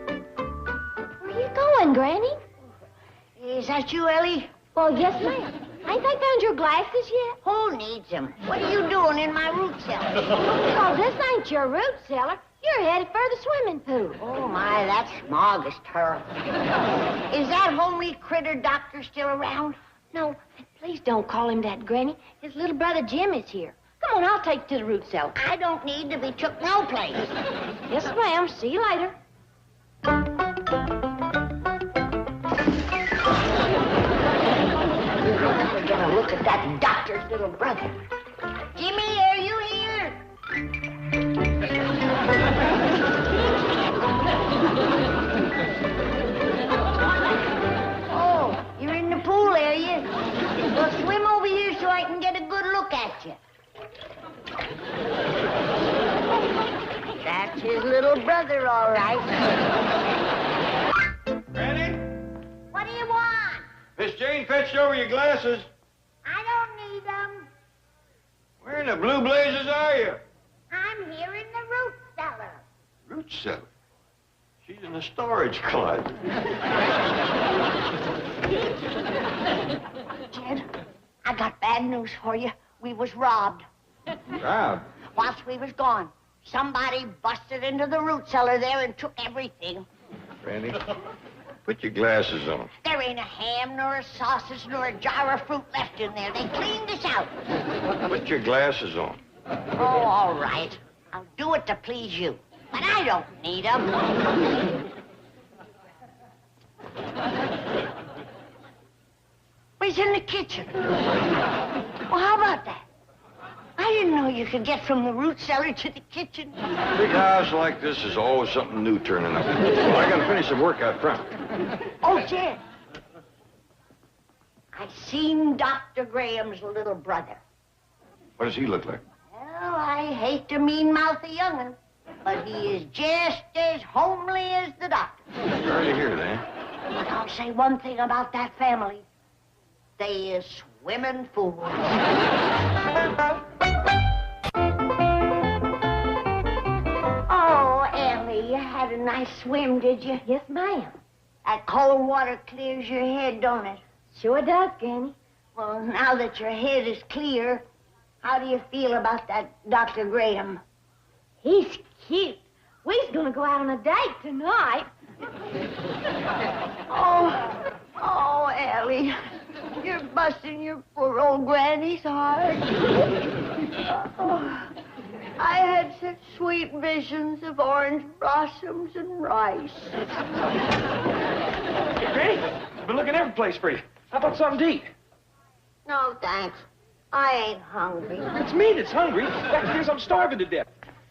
Where you going, Granny? Is that you, Ellie? Well, yes, ma'am. Ain't they found your glasses yet? Who needs them? What are you doing in my root cellar? Because this ain't your root cellar. You're headed for the swimming pool. Oh, my, that smog is terrible. Is that homely critter doctor still around? No, please don't call him that, Granny. His little brother Jim is here. Come on, I'll take you to the root cellar. I don't need to be took no place. Yes, ma'am. See you later. Get a look at that doctor's little brother. Jimmy, are you here? Oh, you're in the pool, are you? Well, swim over here so I can get a good look at you. That's his little brother, all right. Granny? What do you want? Miss Jane fetched over your glasses. I don't need them. Where in the blue blazes are you? I'm here in the root cellar. Root cellar. She's in the storage closet. Jed, I got bad news for you. We was robbed. Robbed? Whilst we was gone, somebody busted into the root cellar there and took everything. Granny, put your glasses on. There ain't a ham, nor a sausage, nor a jar of fruit left in there. They cleaned us out. Put your glasses on. Oh, all right. I'll do it to please you. But I don't need them. He's in the kitchen. Well, how about that? I didn't know you could get from the root cellar to the kitchen. Big house like this is always something new turning up. Well, I gotta finish some work out front. Oh, Jed. I seen Dr. Graham's little brother. What does he look like? Well, I hate to mean-mouth a young'un, but he is just as homely as the doctor. Sorry to hear that. But I'll say one thing about that family. They is swimming fools. Oh, Ellie, you had a nice swim, did you? Yes, ma'am. That cold water clears your head, don't it? Sure does, Granny. Well, now that your head is clear, how do you feel about that Dr. Graham? He's cute. We's gonna go out on a date tonight. Oh, Ellie, you're busting your poor old granny's heart. Oh, I had such sweet visions of orange blossoms and rice. Hey, Granny, I've been looking every place for you. How about something to eat? No, thanks. I ain't hungry. It's me that's hungry. That's because I'm starving to death.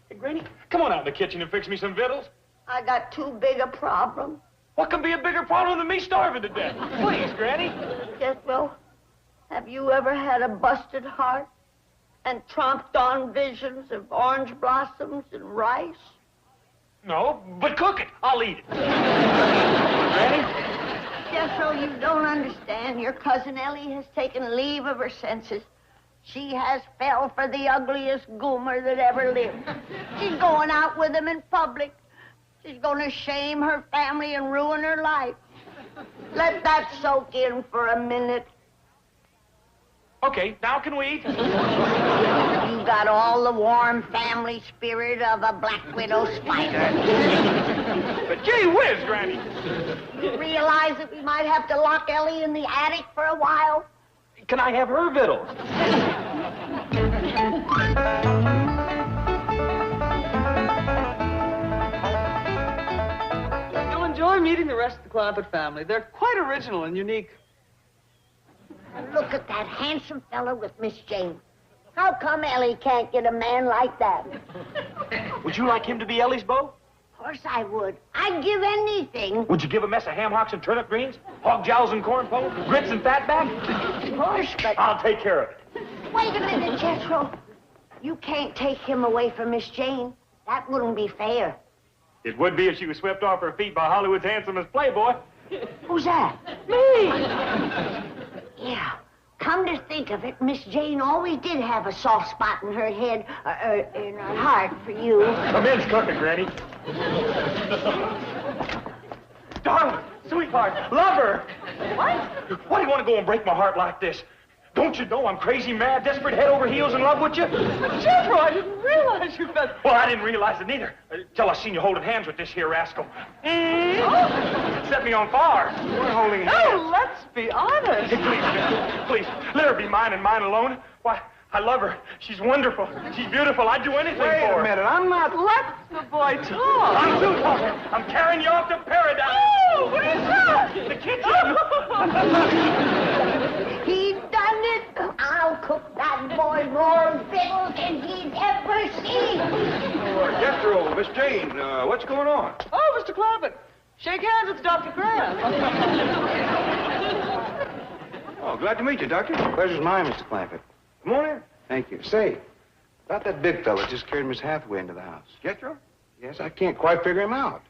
Hey, Granny, come on out in the kitchen and fix me some victuals. I got too big a problem. What can be a bigger problem than me starving to death? Please, Granny. Jethro, have you ever had a busted heart and tromped on visions of orange blossoms and rice? No, but cook it. I'll eat it. Granny? Jethro, you don't understand. Your cousin Ellie has taken leave of her senses. She has fell for the ugliest goomer that ever lived. She's going out with him in public. She's going to shame her family and ruin her life. Let that soak in for a minute. Okay, now can we eat? You got all the warm family spirit of a black widow spider. But gee whiz, Granny. You realize that we might have to lock Ellie in the attic for a while? Can I have her victuals? You'll enjoy meeting the rest of the Clampett family. They're quite original and unique. Look at that handsome fellow with Miss Jane. How come Ellie can't get a man like that? Would you like him to be Ellie's beau? Of course I would. I'd give anything. Would you give a mess of ham hocks and turnip greens? Hog jowls and corn pone? Grits and fatback? Of course, but... I'll take care of it. Wait a minute, Jethro. You can't take him away from Miss Jane. That wouldn't be fair. It would be if she was swept off her feet by Hollywood's handsomest playboy. Who's that? Me! Yeah. Come to think of it, Miss Jane always did have a soft spot in her head, in her heart for you. Commence cooking, Granny. Darling, sweetheart, lover. What? Why do you want to go and break my heart like this? Don't you know I'm crazy, mad, desperate, head over heels in love with you? Jethro, I didn't realize you got... Well, I didn't realize it neither. Till I seen you holding hands with this here rascal. Set me on fire. We're holding hands. Oh, let's be honest. Hey, please, let her be mine and mine alone. Why, I love her. She's wonderful. She's beautiful. I'd do anything for her. Wait a minute, I'm not... Let the boy talk. I'm through talking. I'm carrying you off to paradise. Oh, where's that? The kitchen. He done it. I'll cook that boy more victuals than he's ever seen. Jethro, Miss Jane, what's going on? Oh, Mr. Clampett. Shake hands with Dr. Graham. Oh, glad to meet you, Doctor. Pleasure's mine, Mr. Clampett. Come on in. Thank you. Say, about that big fella just carried Miss Hathaway into the house. Jethro? Yes, I can't quite figure him out.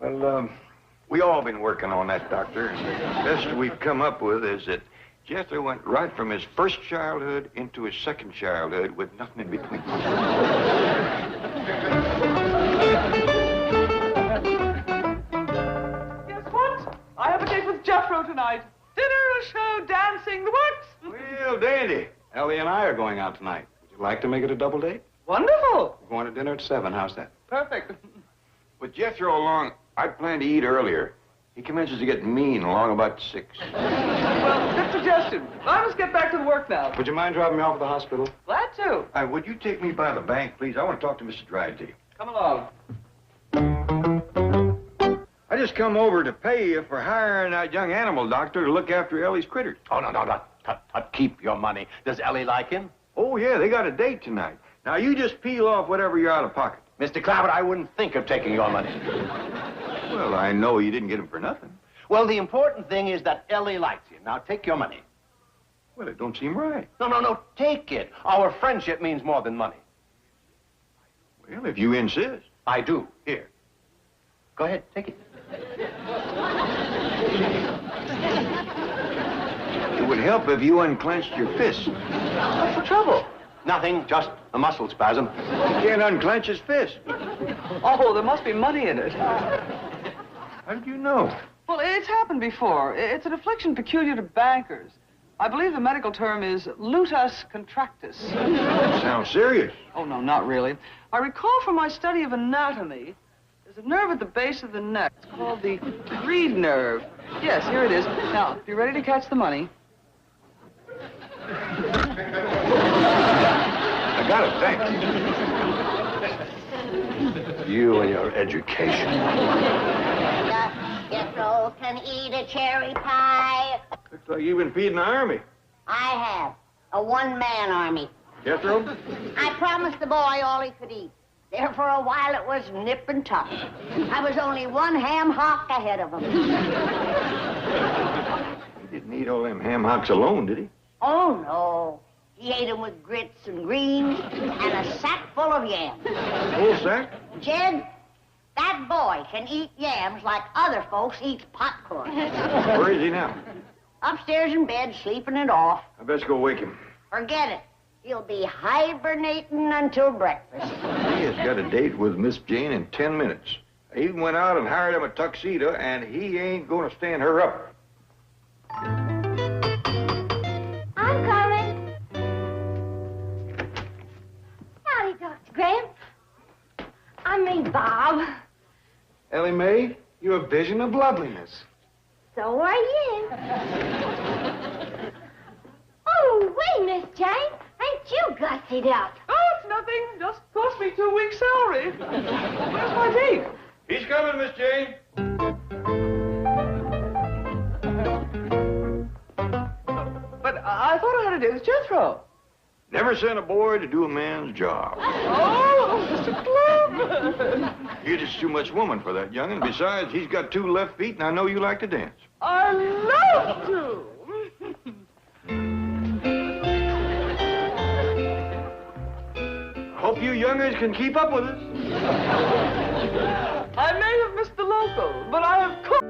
Well, we all been working on that, Doctor. And the best we've come up with is that Jethro went right from his first childhood into his second childhood with nothing in between. Guess what? I have a date with Jethro tonight. Dinner, a show, dancing, the works. Well, dandy. Ellie and I are going out tonight. Would you like to make it a double date? Wonderful. We're going to dinner at 7. How's that? Perfect. With Jethro along, I'd planned to eat earlier. He commences to get mean along about 6. Well, good suggestion. I must get back to the work now. Would you mind dropping me off at the hospital? Glad to. Would you take me by the bank, please? I want to talk to Mrs. Dryden. Come along. I just come over to pay you for hiring that young animal doctor to look after Ellie's critters. Oh, no. Keep your money. Does Ellie like him? Oh, yeah, they got a date tonight. Now, you just peel off whatever you're out of pocket. Mr. Clampett, I wouldn't think of taking your money. Well, I know you didn't get him for nothing. Well, the important thing is that Ellie likes you. Now, take your money. Well, it don't seem right. No. Take it. Our friendship means more than money. Well, if you insist. I do. Here. Go ahead, take it. It would help if you unclenched your fist. What's the trouble? Nothing, just a muscle spasm. He can't unclench his fist. Oh, there must be money in it. How did you know? Well, it's happened before. It's an affliction peculiar to bankers. I believe the medical term is lutus contractus. Sounds serious. Oh, no, not really. I recall from my study of anatomy, there's a nerve at the base of the neck. It's called the reed nerve. Yes, here it is. Now, if you're ready to catch the money. I got it, thanks. You and your education. Jethro can eat a cherry pie. Looks like you've been feeding the army. I have. A one-man army. Jethro? I promised the boy all he could eat. There for a while it was nip and tuck. I was only one ham hock ahead of him. He didn't eat all them ham hocks alone, did he? Oh, no. He ate them with grits and greens and a sack full of yams. Full sack? Jed, that boy can eat yams like other folks eat popcorn. Where is he now? Upstairs in bed, sleeping it off. I best go wake him. Forget it. He'll be hibernating until breakfast. He has got a date with Miss Jane in 10 minutes. He went out and hired him a tuxedo, and he ain't gonna stand her up. I'm coming. Howdy, Dr. Graham. I mean, Bob. Ellie Mae, you're a vision of loveliness. So are you. Oh, wait, Miss Jane. Ain't you gussied up? Oh, it's nothing. Just cost me 2 weeks' salary. Where's my date? He's coming, Miss Jane. But I thought I had a date with Jethro. Never send a boy to do a man's job. Oh, Mr. Club. You're just too much woman for that young'un. Besides, he's got 2 left feet, and I know you like to dance. I love to. Hope you young'uns can keep up with us. I may have missed the local, but I have cooked.